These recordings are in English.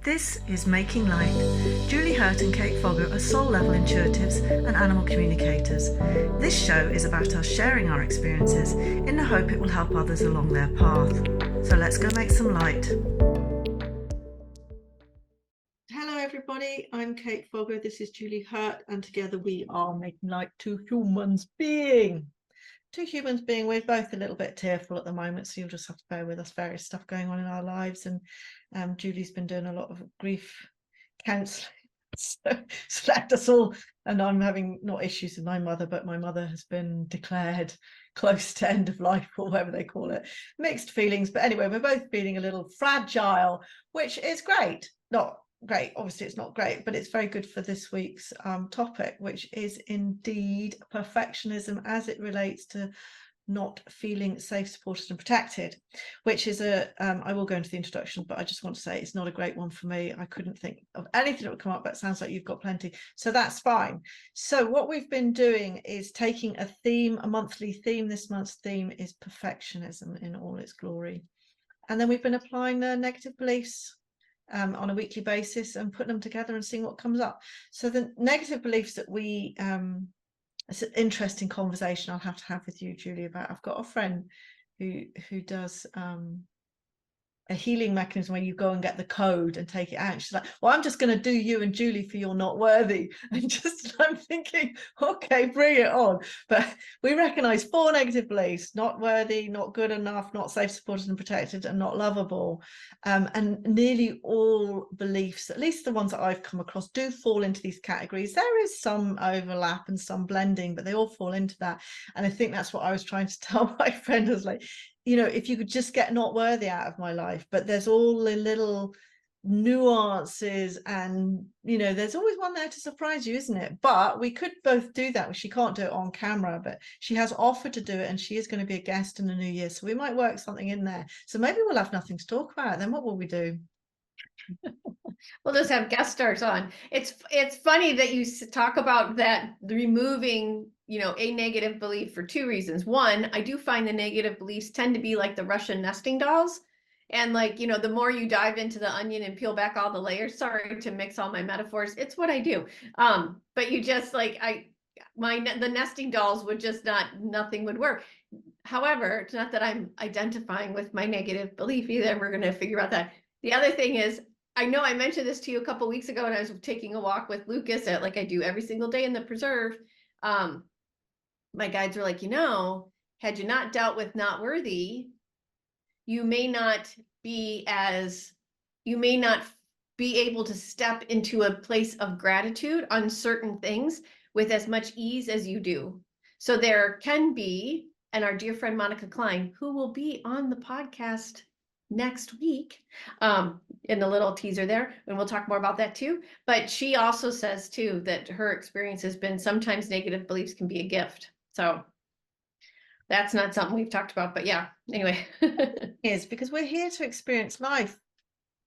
This is Making Light. Julie Hurt and Kate Fogger are soul-level intuitives and animal communicators. This show is about us sharing our experiences in the hope it will help others along their path. So let's go make some light. Hello everybody, I'm Kate Fogger, this is Julie Hurt, and together we are making light to humans being. We're both a little bit tearful at the moment, so you'll just have to bear with us. Various stuff going on in our lives, and Julie's been doing a lot of grief counselling, so it's left us all. And I'm having not issues with my mother, but my mother has been declared close to end of life, or whatever they call it. Mixed feelings, but anyway, we're both feeling a little fragile, which is great. Not great, obviously it's not great, but it's very good for this week's topic, which is indeed perfectionism as it relates to not feeling safe, supported and protected, which is I will go into the introduction, but I just want to say it's not a great one for me. I couldn't think of anything that would come up, but it sounds like you've got plenty, so that's fine. So what we've been doing is taking a theme, a monthly theme. This month's theme is perfectionism in all its glory, and then we've been applying the negative beliefs on a weekly basis and putting them together and seeing what comes up. So the negative beliefs that we it's an interesting conversation I'll have to have with you, Julie, about. I've got a friend who does a healing mechanism where you go and get the code and take it out. She's like, well, I'm just going to do you and Julie for you're not worthy. And I'm thinking, okay, bring it on. But we recognize 4 negative beliefs: not worthy, not good enough, not safe, supported and protected, and not lovable. And nearly all beliefs, at least the ones that I've come across, do fall into these categories. There is some overlap and some blending, but they all fall into that. And I think that's what I was trying to tell my friend. I was like, you know, if you could just get not worthy out of my life, but there's all the little nuances, and you know, there's always one there to surprise you, isn't it? But we could both do that. She can't do it on camera, but she has offered to do it, and she is going to be a guest in the new year, so we might work something in there. So maybe we'll have nothing to talk about. Then what will we do? We'll just have guest stars on. It's funny that you talk about that, removing, you know, a negative belief for 2 reasons. One, I do find the negative beliefs tend to be like the Russian nesting dolls. And like, you know, the more you dive into the onion and peel back all the layers, sorry to mix all my metaphors, it's what I do. But you just like, the nesting dolls would just nothing would work. However, it's not that I'm identifying with my negative belief either. We're going to figure out that. The other thing is, I know I mentioned this to you a couple weeks ago when I was taking a walk with Lucas, at like I do every single day in the preserve. My guides were like, you know, had you not dealt with not worthy, you may not be able to step into a place of gratitude on certain things with as much ease as you do. So there can be, and our dear friend Monica Klein, who will be on the podcast next week, in the little teaser there, and we'll talk more about that too. But she also says too that her experience has been sometimes negative beliefs can be a gift. So that's not something we've talked about, but yeah, anyway. Is because we're here to experience life.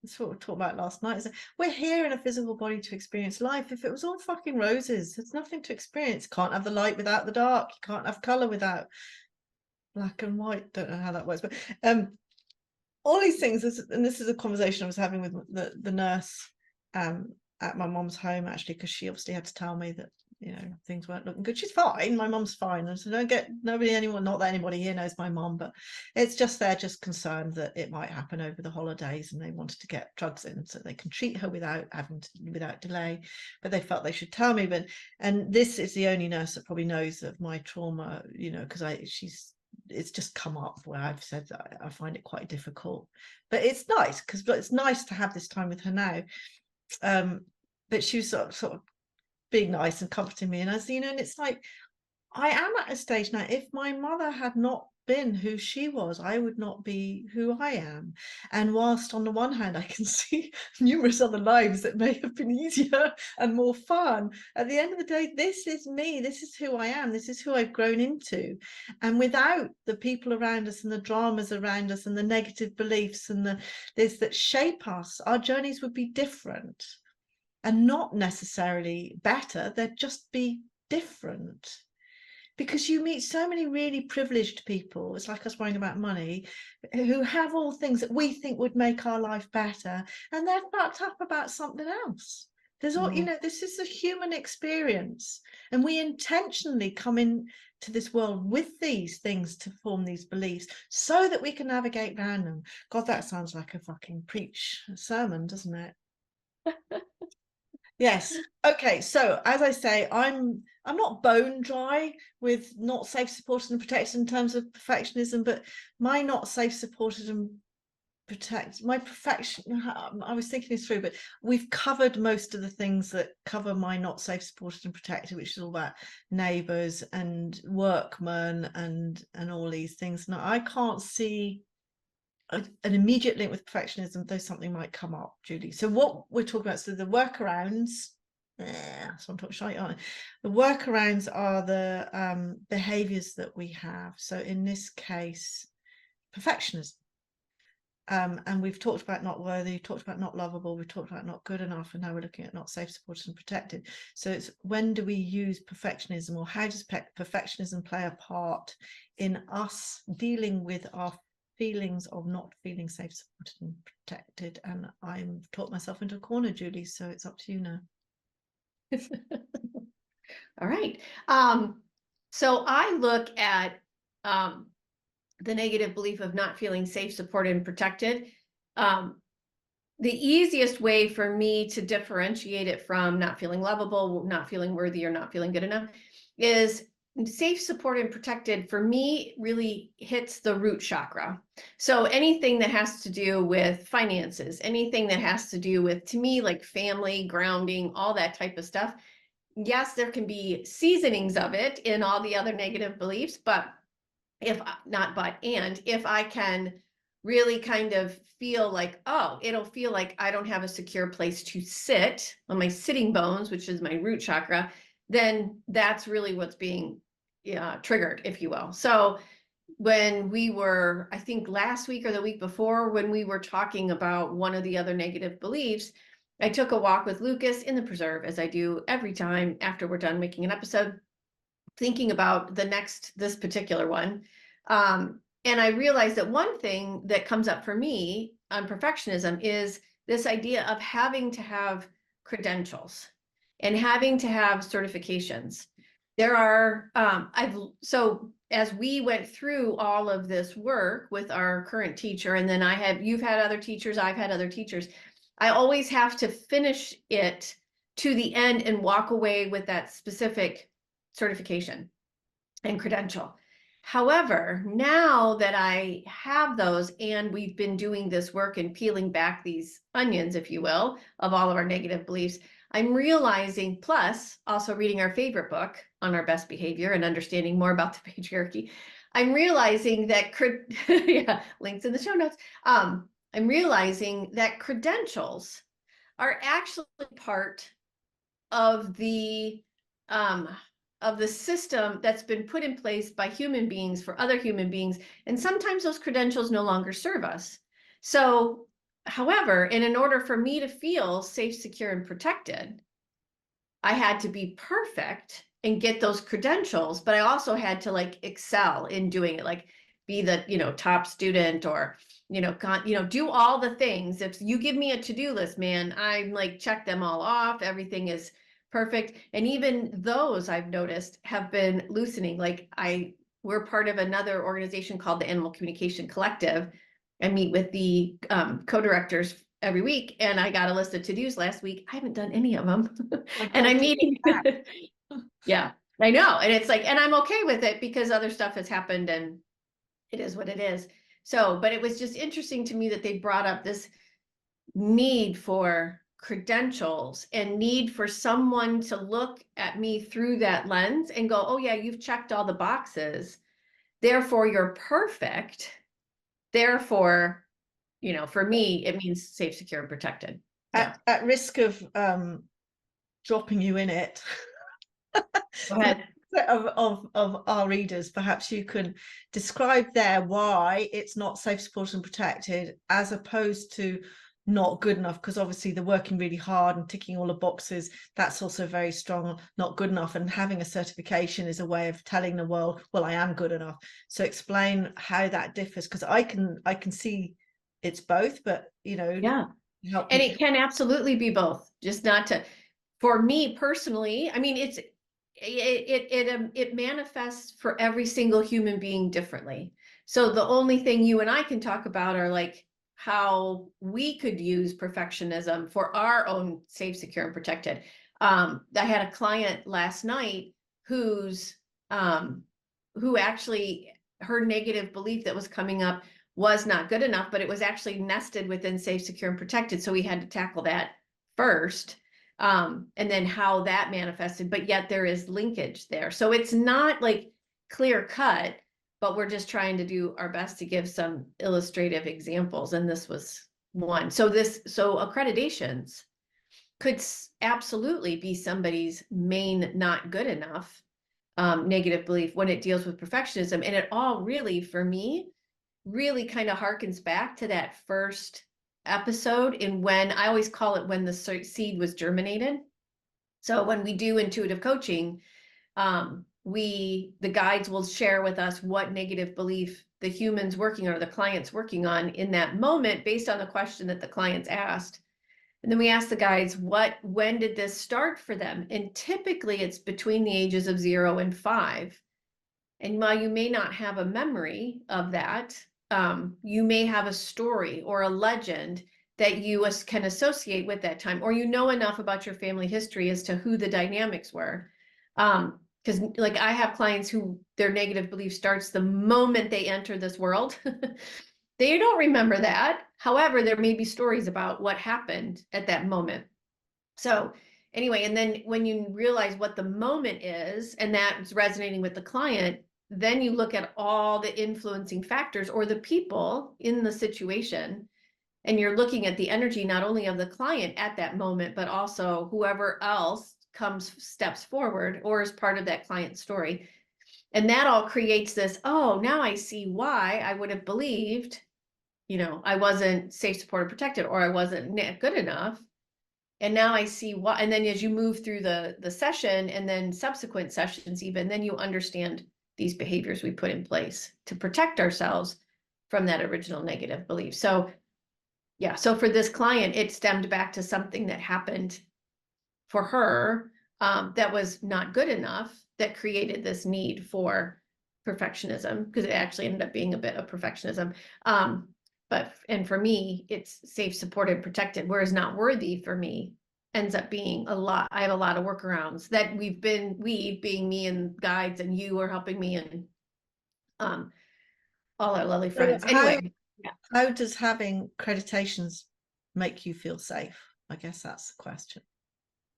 That's what we talked about last night. Is we're here in a physical body to experience life. If it was all fucking roses, there's nothing to experience. Can't have the light without the dark. You can't have color without black and white. Don't know how that works, but all these things, and this is a conversation I was having with the nurse at my mom's home, actually, because she obviously had to tell me that, you know, things weren't looking good. She's fine, my mom's fine, and so not that anybody here knows my mom, but it's just they're just concerned that it might happen over the holidays, and they wanted to get drugs in so they can treat her without delay, but they felt they should tell me. And this is the only nurse that probably knows of my trauma, you know, because it's just come up where I've said that I find it quite difficult, but it's nice because it's nice to have this time with her now. But she was sort of being nice and comforting me, and I was, you know, and it's like, I am at a stage now, if my mother had not been who she was, I would not be who I am. And whilst on the one hand I can see numerous other lives that may have been easier and more fun, at the end of the day, this is me, this is who I am, this is who I've grown into. And without the people around us and the dramas around us and the negative beliefs and this that shape us, our journeys would be different, and not necessarily better, they'd just be different. because you meet so many really privileged people, it's like us worrying about money, who have all things that we think would make our life better, and they're fucked up about something else. There's all, Mhm. this is a human experience, and we intentionally come in to this world with these things to form these beliefs so that we can navigate around them. God, that sounds like a fucking preach sermon, doesn't it? Yes. Okay. So as I say, I'm not bone dry with not safe, supported and protected in terms of perfectionism, but my not safe, supported and my perfection, I was thinking this through, but we've covered most of the things that cover my not safe, supported and protected, which is all about neighbours and workmen and all these things. Now I can't see an immediate link with perfectionism, though something might come up, Julie. So what we're talking about, so the workarounds, so I'm talking shite, aren't I? The workarounds are the behaviours that we have. So in this case, perfectionism. And we've talked about not worthy, talked about not lovable, we've talked about not good enough, and now we're looking at not safe, supported and protected. So it's, when do we use perfectionism, or how does perfectionism play a part in us dealing with our feelings of not feeling safe, supported and protected? And I've talked myself into a corner, Julie, so it's up to you now. All right. So I look at the negative belief of not feeling safe, supported, and protected. The easiest way for me to differentiate it from not feeling lovable, not feeling worthy, or not feeling good enough is safe, supported, and protected for me really hits the root chakra. So anything that has to do with finances, anything that has to do with, to me, like family, grounding, all that type of stuff. Yes, there can be seasonings of it in all the other negative beliefs, but if I can really kind of feel like, oh, it'll feel like I don't have a secure place to sit on my sitting bones, which is my root chakra, then that's really what's being triggered, if you will. So when we were, I think last week or the week before, when we were talking about one of the other negative beliefs, I took a walk with Lucas in the preserve, as I do every time after we're done making an episode, thinking about this particular one. And I realized that one thing that comes up for me on perfectionism is this idea of having to have credentials and having to have certifications. There are, so as we went through all of this work with our current teacher, and then you've had other teachers, I've had other teachers, I always have to finish it to the end and walk away with that specific certification and credential. However, now that I have those and we've been doing this work and peeling back these onions, if you will, of all of our negative beliefs, I'm realizing, plus also reading our favorite book on our best behavior and understanding more about the patriarchy, I'm realizing that, yeah, links in the show notes. I'm realizing that credentials are actually part of the system that's been put in place by human beings for other human beings, and sometimes those credentials no longer serve us. So, however, and in order for me to feel safe, secure, and protected, I had to be perfect and get those credentials, but I also had to like excel in doing it, like be the top student, or do all the things. If you give me a to-do list, man, I'm like check them all off, everything is perfect. And even those, I've noticed, have been loosening. Like we're part of another organization called the Animal Communication Collective. I meet with the co-directors every week, and I got a list of to-dos last week. I haven't done any of them. And I'm meeting. Yeah, I know. And it's like, and I'm okay with it because other stuff has happened and it is what it is. So, but it was just interesting to me that they brought up this need for credentials and need for someone to look at me through that lens and go, oh yeah, you've checked all the boxes. Therefore, you're perfect. Therefore, for me, it means safe, secure, and protected. Yeah. At risk of dropping you in it. Go ahead. Of our readers, perhaps you can describe there why it's not safe, supported and protected, as opposed to not good enough, because obviously they're working really hard and ticking all the boxes. That's also very strong, not good enough. And having a certification is a way of telling the world, well, I am good enough. So explain how that differs, because I can see it's both, but Yeah. help And people. it can absolutely be both, just not to, for me personally, I mean, it manifests for every single human being differently. So the only thing you and I can talk about are like how we could use perfectionism for our own safe, secure, and protected. I had a client last night who's who actually, her negative belief that was coming up was not good enough, but it was actually nested within safe, secure, and protected. So we had to tackle that first. And then how that manifested, but yet there is linkage there. So it's not like clear cut, but we're just trying to do our best to give some illustrative examples. And this was one. So accreditations could absolutely be somebody's main not good enough negative belief when it deals with perfectionism. And it all really, for me, really kind of harkens back to that first episode in when I always call it when the seed was germinated. So when we do intuitive coaching, the guides will share with us what negative belief the human's working on or the client's working on in that moment based on the question that the client's asked. And then we ask the guides, when did this start for them? And typically it's between the ages of 0 and 5. And while you may not have a memory of that, you may have a story or a legend that you can associate with that time, or enough about your family history as to who the dynamics were. Because like I have clients who their negative belief starts the moment they enter this world. They don't remember that. However, there may be stories about what happened at that moment. So anyway, and then when you realize what the moment is, and that's resonating with the client, then you look at all the influencing factors or the people in the situation, and you're looking at the energy not only of the client at that moment, but also whoever else steps forward or is part of that client story. And that all creates this, oh, now I see why I would have believed, I wasn't safe, supported, protected, or I wasn't good enough. And now I see why. And then as you move through the session and then subsequent sessions, even then you understand these behaviors we put in place to protect ourselves from that original negative belief. So yeah, so for this client, it stemmed back to something that happened for her that was not good enough, that created this need for perfectionism, because it actually ended up being a bit of perfectionism. And for me, it's safe, supported, protected, whereas not worthy for me ends up being a lot. I have a lot of workarounds that we being me and guides, and you are helping me, and all our lovely friends. So Anyway, yeah. how does having accreditations make you feel safe? I guess that's the question.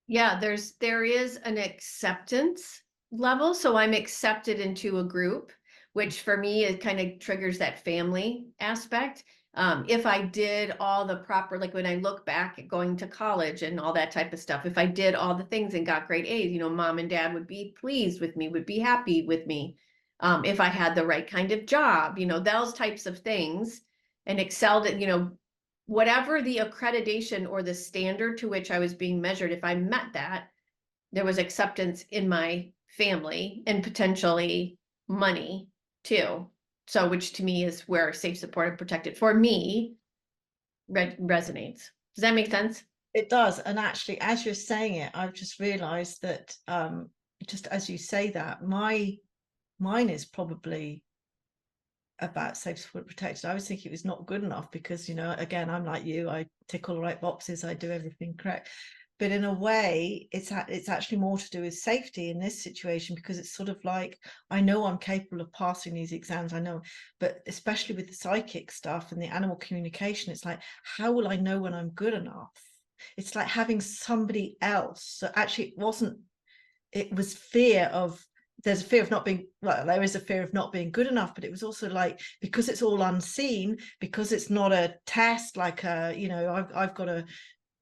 Yeah, there is an acceptance level. So I'm accepted into a group, which for me, it kind of triggers that family aspect. If I did all the proper, like when I look back at going to college and all that type of stuff, if I did all the things and got great A's, mom and dad would be pleased with me, would be happy with me. If I had the right kind of job, those types of things, and excelled at, whatever the accreditation or the standard to which I was being measured, if I met that, there was acceptance in my family and potentially money too. So, which to me is where safe, supported, protected for me resonates. Does that make sense? It does. And actually, as you're saying it, I've just realized that just as you say that, mine is probably about safe, supported, protected. I was thinking it was not good enough because, again, I'm like you, I tick all the right boxes, I do everything correct. But in a way, it's actually more to do with safety in this situation, because it's sort of like, I know I'm capable of passing these exams, I know, but especially with the psychic stuff and the animal communication, it's like, how will I know when I'm good enough? It's like having somebody else. So actually it was fear of, there's a fear of not being, well, there is a fear of not being good enough, but it was also like, because it's all unseen, because it's not a test, like I've got to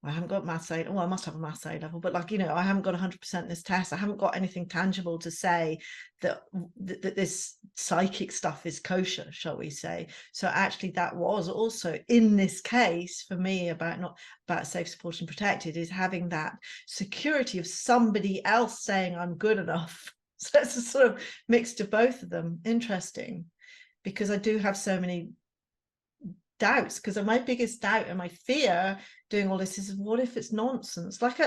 I haven't got maths A. Well, I must have a maths A level, but like, you know, I haven't got 100% this test. I haven't got anything tangible to say that this psychic stuff is kosher, shall we say. So actually that was also in this case for me about safe, supported and protected, is having that security of somebody else saying I'm good enough. So it's a sort of mixed of both of them. Interesting, because I do have so many doubts, because my biggest doubt and my fear doing all this is, what if it's nonsense? Like,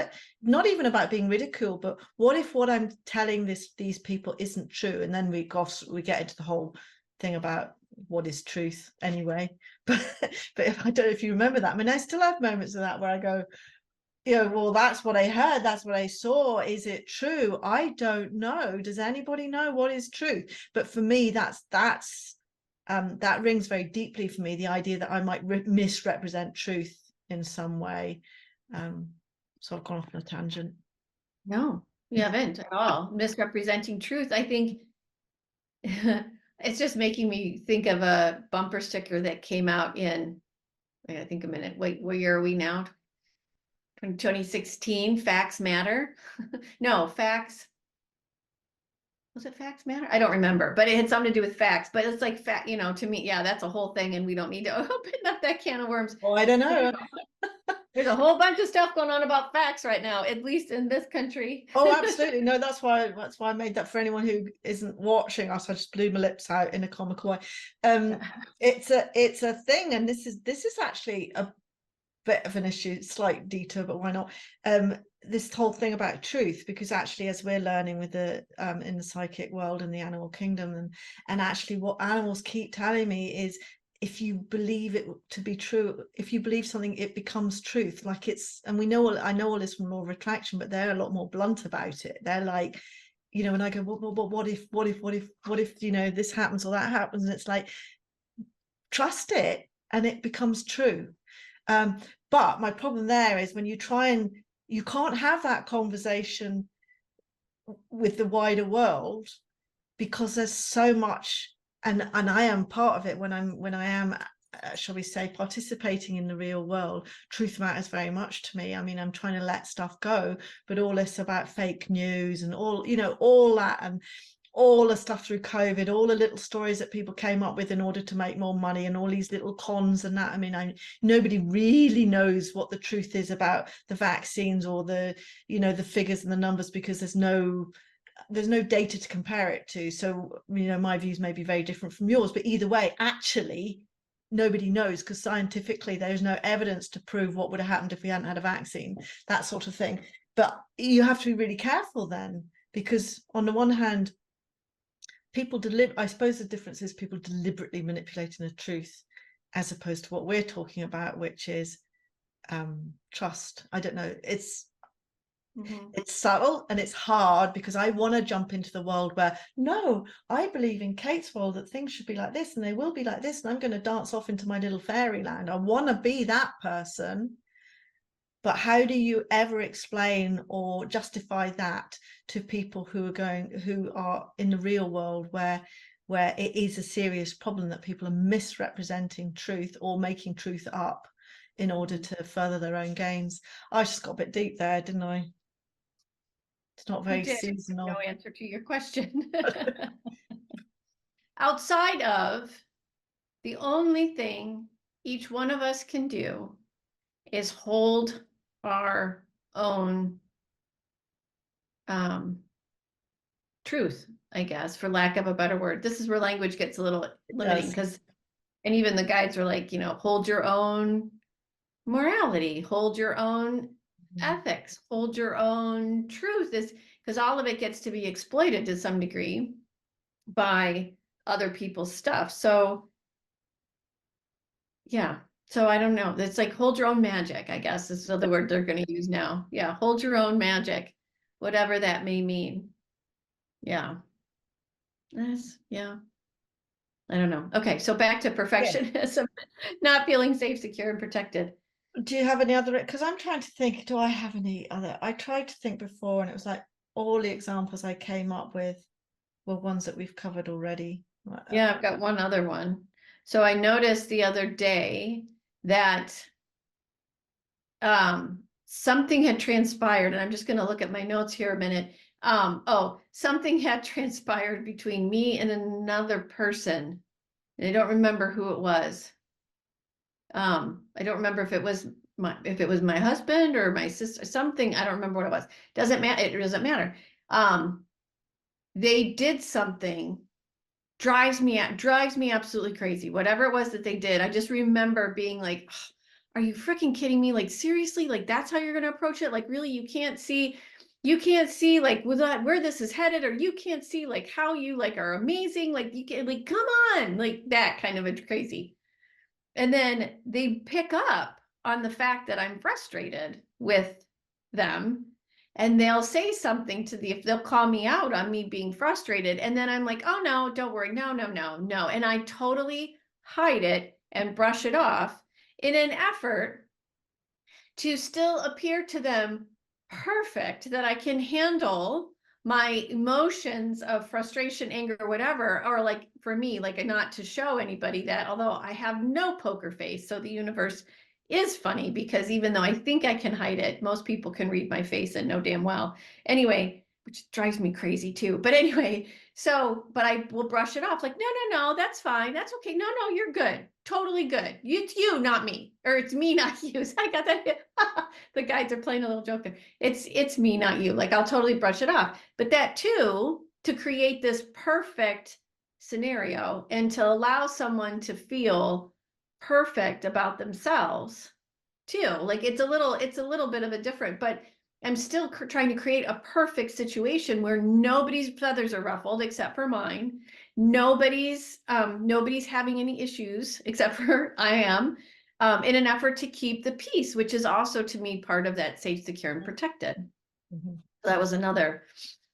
not even about being ridiculed, but what if what I'm telling these people isn't true? And then we get into the whole thing about what is truth anyway. But if I don't know if you remember that, I mean, I still have moments of that where I go, you know, well, that's what I heard, that's what I saw, is it true? I don't know. Does anybody know what is truth? But for me, that rings very deeply for me, the idea that I might misrepresent truth in some way. So I've gone off on a tangent. No, you haven't at all. Misrepresenting truth. I think it's just making me think of a bumper sticker that came out in, I think a minute. Wait, what year are we now? 2016. Facts matter. No, facts. Was it facts matter? I don't remember, but it had something to do with facts. But it's like fact, you know, to me, yeah, that's a whole thing, and we don't need to open up that can of worms. Oh, I don't know. There's a whole bunch of stuff going on about facts right now, at least in this country. Oh, absolutely. No, that's why I made that. For anyone who isn't watching us, I just blew my lips out in a comical way. It's a thing, and this is actually a bit of an issue, slight detour, but why not? This whole thing about truth, because actually, as we're learning with the in the psychic world and the animal kingdom, and actually what animals keep telling me is, if you believe it to be true, if you believe something, it becomes truth. Like, it's, and I know all this from law of attraction, but they're a lot more blunt about it. They're like, you know, and I go, what if, you know, this happens or that happens, and it's like, trust it and it becomes true. But my problem there is when you can't have that conversation with the wider world, because there's so much, and I am part of it when I am, shall we say, participating in the real world. Truth matters very much to me. I mean, I'm trying to let stuff go, but all this about fake news and all, you know, all that, and all the stuff through COVID, all the little stories that people came up with in order to make more money, and all these little cons and that. I mean, nobody really knows what the truth is about the vaccines or the, you know, the figures and the numbers, because there's no data to compare it to. So, you know, my views may be very different from yours, but either way, actually, nobody knows, because scientifically there's no evidence to prove what would have happened if we hadn't had a vaccine, that sort of thing. But you have to be really careful then, because on the one hand, I suppose the difference is people deliberately manipulating the truth, as opposed to what we're talking about, which is trust. I don't know, it's subtle and it's hard, because I want to jump into the world where, no, I believe in Kate's world that things should be like this and they will be like this, and I'm going to dance off into my little fairyland. I want to be that person. But how do you ever explain or justify that to people who are in the real world, where it is a serious problem that people are misrepresenting truth or making truth up in order to further their own gains? I just got a bit deep there, didn't I? It's not very seasonal. No answer to your question. Outside of, the only thing each one of us can do is hold our own truth, I guess, for lack of a better word. This is where language gets a little limiting, because, and even the guides are like, you know, hold your own morality, hold your own ethics, hold your own truth, is because all of it gets to be exploited to some degree by other people's stuff. So yeah, so I don't know. It's like, hold your own magic, I guess is the word they're going to use now. Yeah, hold your own magic, whatever that may mean. Yeah. Yeah. I don't know. Okay, so back to perfectionism, not feeling safe, secure, and protected. Do you have any other? Because I'm trying to think, do I have any other? I tried to think before, and it was like all the examples I came up with were ones that we've covered already. Yeah, I've got one other one. So I noticed the other day that something had transpired, and I'm just going to look at my notes here a minute. Something had transpired between me and another person. And I don't remember who it was. I don't remember if it was my husband or my sister, something, I don't remember what it was. Doesn't matter, it doesn't matter. They did something, drives me absolutely crazy. Whatever it was that they did, I just remember being like, are you freaking kidding me? Like, seriously, like that's how you're gonna approach it? Like, really, you can't see like where this is headed, or you can't see like how you like are amazing, like you can, like, come on, like that kind of a crazy. And then they pick up on the fact that I'm frustrated with them, and they'll say something they'll call me out on me being frustrated. And then I'm like, oh no, don't worry. No, no, no, no. And I totally hide it and brush it off in an effort to still appear to them perfect, that I can handle my emotions of frustration, anger, whatever, or like for me, like not to show anybody that, although I have no poker face. So the universe is funny, because even though I think I can hide it, most people can read my face and know damn well. Anyway, which drives me crazy too. But anyway, but I will brush it off like, no, no, no, that's fine. That's okay. No, no, you're good. Totally good. It's you, not me. Or it's me, not you. So I got that. The guides are playing a little joke there. It's me, not you. Like, I'll totally brush it off. But that too, to create this perfect scenario and to allow someone to feel perfect about themselves too. Like, it's a little bit of a different, but I'm still trying to create a perfect situation where nobody's feathers are ruffled except for mine. Nobody's having any issues except for I am, in an effort to keep the peace, which is also to me part of that safe, secure, and protected. Mm-hmm. That was another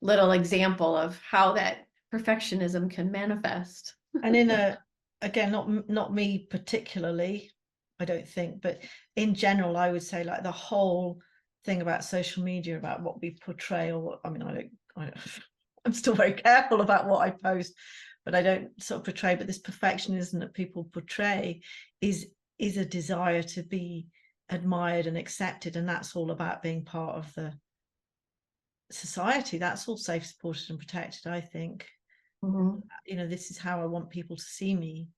little example of how that perfectionism can manifest. And again, not me particularly, I don't think, but in general, I would say like the whole thing about social media, about what we portray, or what, I mean, I'm still very careful about what I post, but I don't sort of portray, but this perfectionism that people portray is a desire to be admired and accepted, and that's all about being part of the society. That's all safe, supported, and protected, I think. Mm-hmm. You know, this is how I want people to see me.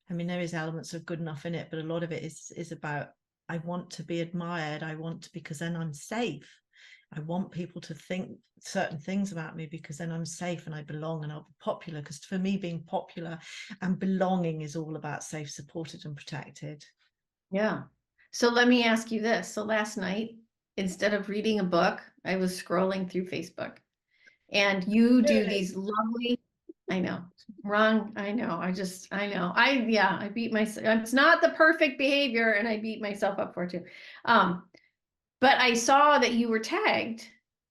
I mean, there is elements of good enough in it, but a lot of it is about, I want to be admired. I want to, because then I'm safe. I want people to think certain things about me, because then I'm safe and I belong and I'll be popular. Because for me, being popular and belonging is all about safe, supported, and protected. Yeah. So let me ask you this. So last night, instead of reading a book, I was scrolling through Facebook, and you do these lovely, I know, wrong. I know. I beat myself. It's not the perfect behavior, and I beat myself up for it too. But I saw that you were tagged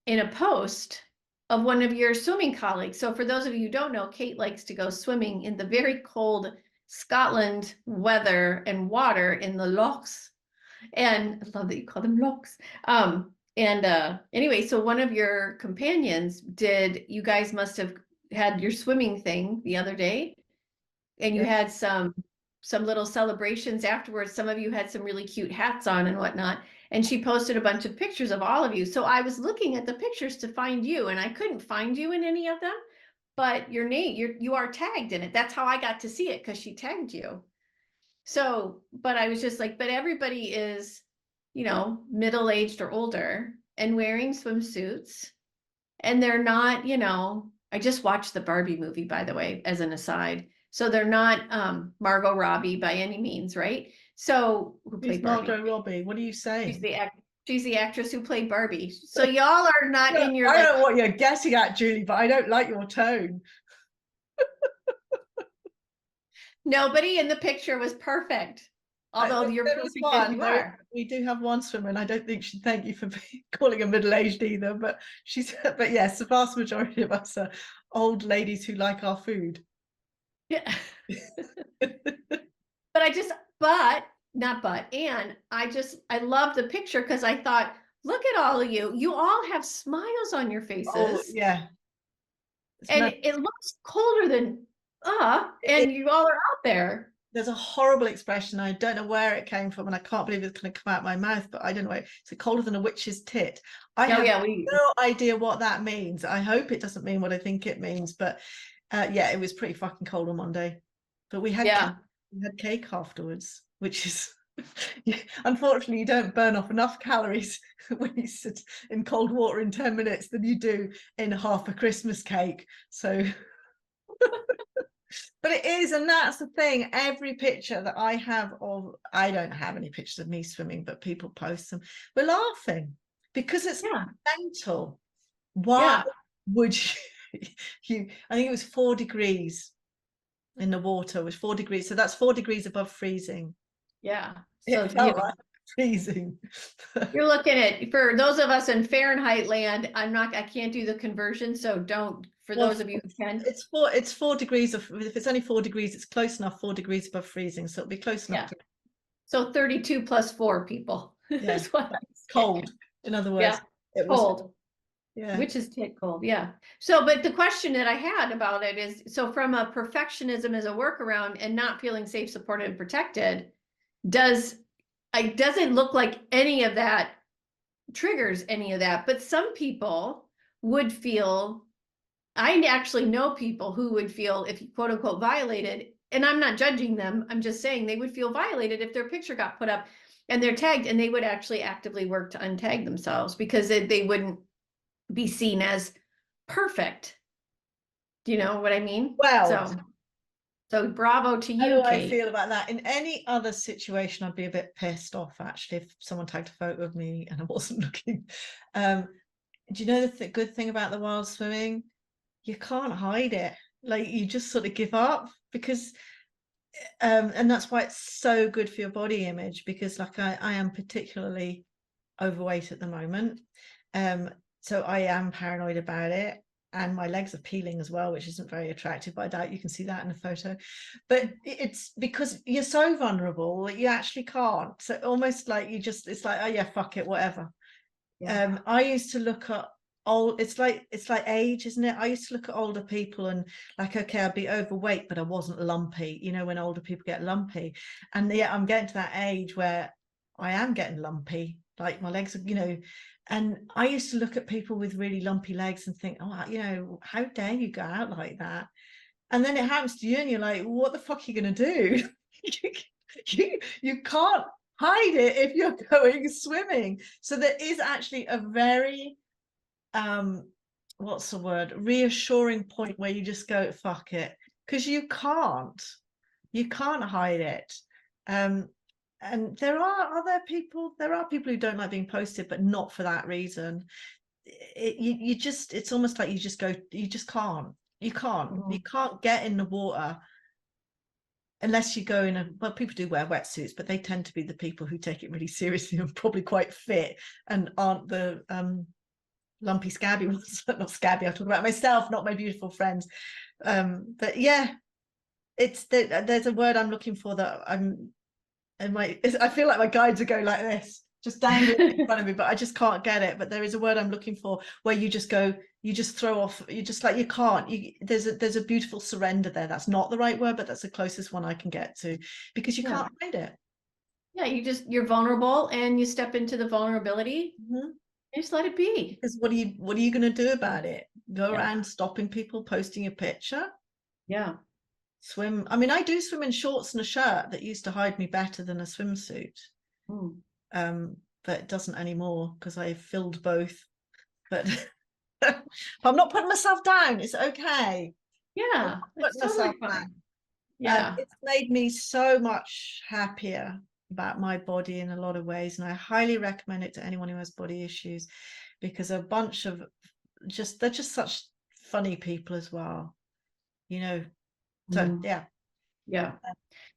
in a post of one of your swimming colleagues. So for those of you who don't know, Kate likes to go swimming in the very cold Scotland weather and water in the lochs. And I love that you call them lochs. Anyway, so one of your companions you guys must have had your swimming thing the other day, and you had some little celebrations afterwards. Some of you had some really cute hats on and whatnot. And she posted a bunch of pictures of all of you. So I was looking at the pictures to find you, and I couldn't find you in any of them, but your name, you are tagged in it. That's how I got to see it, because she tagged you. So, but I was just like, but everybody is, middle-aged or older and wearing swimsuits, and they're not, I just watched the Barbie movie, by the way, as an aside. So they're not Margot Robbie by any means, right? So who played Barbie? Margot Robbie. What are you saying? She's the actress who played Barbie. So y'all are not in your. I don't know what you're guessing at, Julie, but I don't like your tone. Nobody in the picture was perfect. Although you're perfect as you are. We do have one swimmer, and I don't think she'd thank you for calling her middle-aged either. But but yes, the vast majority of us are old ladies who like our food. Yeah. I love the picture, because I thought, look at all of you. You all have smiles on your faces. Oh, yeah. And it looks colder than and you all are out there. there's a horrible expression. I don't know where it came from, and I can't believe it's going to come out my mouth, but I don't know. It's colder than a witch's tit. I Oh have yeah, no idea what that means. I hope it doesn't mean what I think it means, but yeah, it was pretty fucking cold on Monday. But we had cake afterwards, which is unfortunately you don't burn off enough calories when you sit in cold water in 10 minutes than you do in half a Christmas cake. So but it is, and that's the thing. Every picture that I have of, I don't have any pictures of me swimming, but people post them. We're laughing because it's mental. Why would you? I think it was 4 degrees in the water. It was 4 degrees, so that's 4 degrees above freezing. Yeah. So It felt like freezing. you're looking at, for those of us in Fahrenheit land, I can't do the conversion, so don't, for those of you who can. It's 4 degrees of, if it's only 4 degrees, it's close enough, 4 degrees above freezing, so it'll be close enough to, So 32 plus 4 people. yeah, That's what cold. In other words, it was cold. Yeah. Which is tit cold, yeah. So, but the question that I had about it is, so from a perfectionism as a workaround and not feeling safe, supported, and protected, doesn't look like any of that triggers any of that. But some people would feel, I actually know people who would feel, if quote unquote violated, and I'm not judging them, I'm just saying they would feel violated if their picture got put up and they're tagged, and they would actually actively work to untag themselves because they wouldn't be seen as perfect. Do you know what I mean? Well, so bravo to how you, do I Kate. feel about that? In any other situation, I'd be a bit pissed off actually if someone tagged a photo of me and I wasn't looking. Do you know the good thing about the wild swimming? You can't hide it. Like you just sort of give up because and that's why it's so good for your body image, because like I am particularly overweight at the moment. So I am paranoid about it. And my legs are peeling as well, which isn't very attractive, but I doubt you can see that in the photo. But it's because you're so vulnerable that you actually can't. So almost like it's like, oh yeah, fuck it, whatever. I used to look at it's like age, isn't it? I used to look at older people and like, okay, I'd be overweight, but I wasn't lumpy, when older people get lumpy. And yeah, I'm getting to that age where I am getting lumpy, like my legs are, and I used to look at people with really lumpy legs and think, oh, how dare you go out like that? And then it happens to you and you're like, what the fuck are you gonna do? you can't hide it if you're going swimming. So there is actually a very what's the word, reassuring point where you just go, fuck it, because you can't hide it. And there are people who don't like being posted, but not for that reason. It's almost like you just can't get in the water unless you go in well, people do wear wetsuits, but they tend to be the people who take it really seriously and probably quite fit and aren't the lumpy scabby ones. Not scabby, I'm talking about myself, not my beautiful friends. But yeah, there's a word I'm looking for that I feel like my guides are going like this, just dangling in front of me, but I just can't get it. But there is a word I'm looking for where you just throw off, you just like, you can't, there's a beautiful surrender there. That's not the right word, but that's the closest one I can get to, because you can't hide it. Yeah, you're vulnerable and you step into the vulnerability. Just let it be. Because what are you going to do about it? Go around stopping people posting a picture? Yeah. Swim. I mean, I do swim in shorts and a shirt that used to hide me better than a swimsuit. But it doesn't anymore because I've filled both. But I'm not putting myself down. It's okay. Yeah, it's totally fine. Yeah. It's made me so much happier about my body in a lot of ways, and I highly recommend it to anyone who has body issues, because a bunch of they're just such funny people as well, so yeah.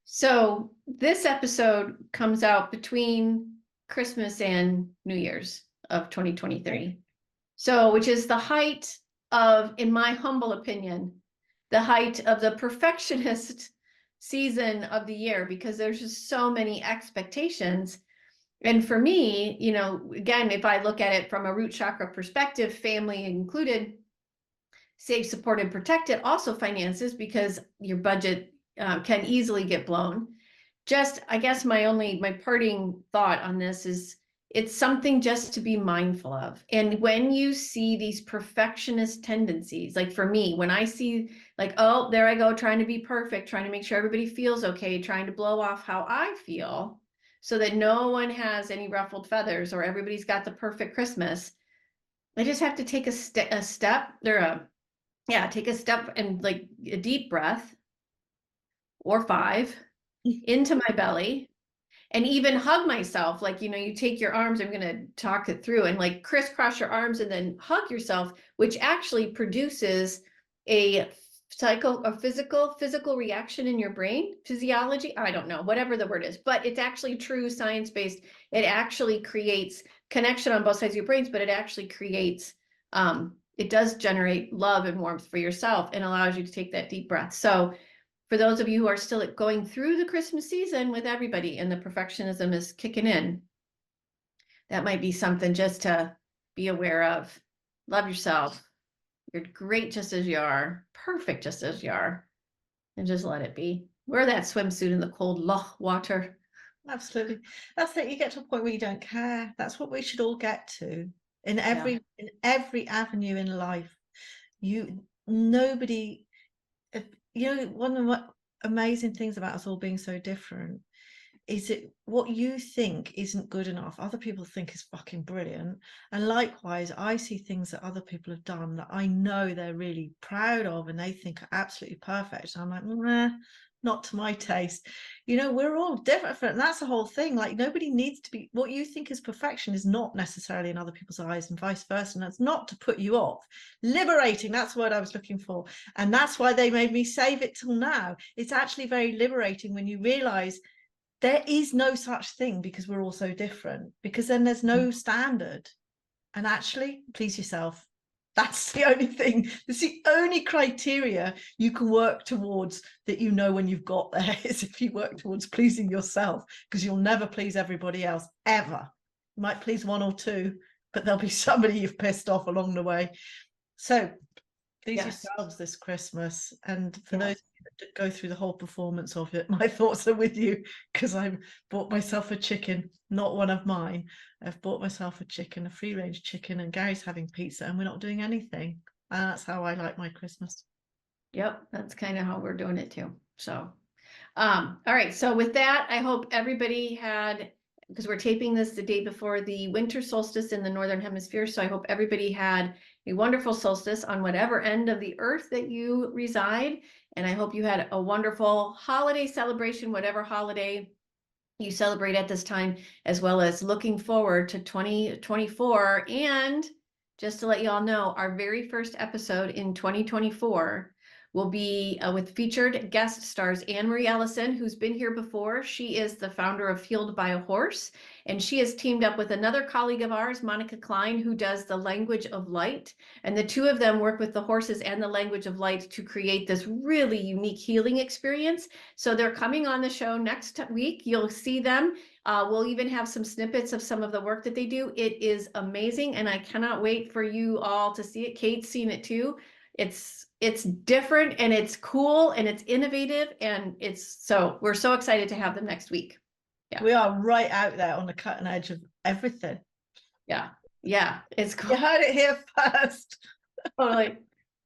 So this episode comes out between Christmas and New Year's of 2023, so which is the height of, in my humble opinion, the height of the perfectionist season of the year, because there's just so many expectations. And for me, again, if I look at it from a root chakra perspective, family included, safe, supported, protected, also finances, because your budget can easily get blown. Just, I guess my parting thought on this is it's something just to be mindful of. And when you see these perfectionist tendencies, like for me, when I see like, oh, there I go, trying to be perfect, trying to make sure everybody feels okay, trying to blow off how I feel so that no one has any ruffled feathers or everybody's got the perfect Christmas. I just have to take take a step and like a deep breath or 5 into my belly and even hug myself. Like, you take your arms, I'm going to talk it through, and like crisscross your arms and then hug yourself, which actually produces a physical reaction in your brain, physiology. I don't know, whatever the word is, but it's actually true science-based. It actually creates connection on both sides of your brains, but it actually creates, it does generate love and warmth for yourself and allows you to take that deep breath. So for those of you who are still going through the Christmas season with everybody and the perfectionism is kicking in, that might be something just to be aware of. Love yourself. You're great just as you are, perfect just as you are, and just let it be. Wear that swimsuit in the cold loch water. Absolutely. That's it. You get to a point where you don't care. That's what we should all get to in every avenue in life. Nobody, one of the amazing things about us all being so different is it what you think isn't good enough, other people think is fucking brilliant. And likewise, I see things that other people have done that I know they're really proud of and they think are absolutely perfect. And I'm like, nah, not to my taste. We're all different. And that's the whole thing. Like, nobody needs to be, what you think is perfection is not necessarily in other people's eyes and vice versa. And that's not to put you off. Liberating, that's the word I was looking for. And that's why they made me save it till now. It's actually very liberating when you realize there is no such thing, because we're all so different, because then there's no standard. And actually, please yourself. That's the only thing. It's the only criteria you can work towards that when you've got there is if you work towards pleasing yourself, because you'll never please everybody else, ever. You might please one or two, but there'll be somebody you've pissed off along the way. So please yourselves this Christmas. And for those that go through the whole performance of it, my thoughts are with you, because I bought myself a chicken, not one of mine. I've bought myself a chicken, a free range chicken, and Gary's having pizza, and we're not doing anything. And that's how I like my Christmas. Yep, that's kind of how we're doing it too. So, all right. So with that, I hope everybody had, because we're taping this the day before the winter solstice in the Northern Hemisphere. So I hope everybody had a wonderful solstice on whatever end of the earth that you reside. And I hope you had a wonderful holiday celebration, whatever holiday you celebrate at this time, as well as looking forward to 2024. And just to let you all know, our very first episode in 2024 will be with featured guest stars Anne-Marie Ellison, who's been here before. She is the founder of Fueled by a Horse, and she has teamed up with another colleague of ours, Monica Klein, who does the Language of Light. And the two of them work with the horses and the Language of Light to create this really unique healing experience. So they're coming on the show next week. You'll see them. We'll even have some snippets of some of the work that they do. It is amazing, and I cannot wait for you all to see it. Kate's seen it too. It's different and it's cool and it's innovative, and we're so excited to have them next week. Yeah. We are right out there on the cutting edge of everything. Yeah. It's cool. You heard it here first.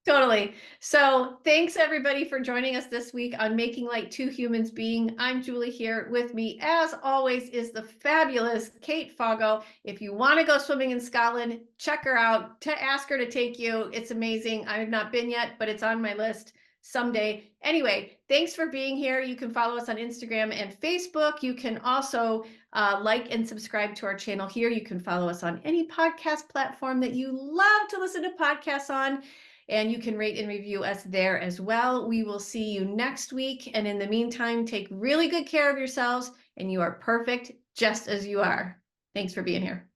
Totally. So thanks everybody for joining us this week on Making Light Two Humans Being. I'm Julie here. With me, as always, is the fabulous Kate Foggo. If you want to go swimming in Scotland, check her out. Ask her to take you. It's amazing. I have not been yet, but it's on my list someday. Anyway, thanks for being here. You can follow us on Instagram and Facebook. You can also like and subscribe to our channel here. You can follow us on any podcast platform that you love to listen to podcasts on. And you can rate and review us there as well. We will see you next week. And in the meantime, take really good care of yourselves, and you are perfect just as you are. Thanks for being here.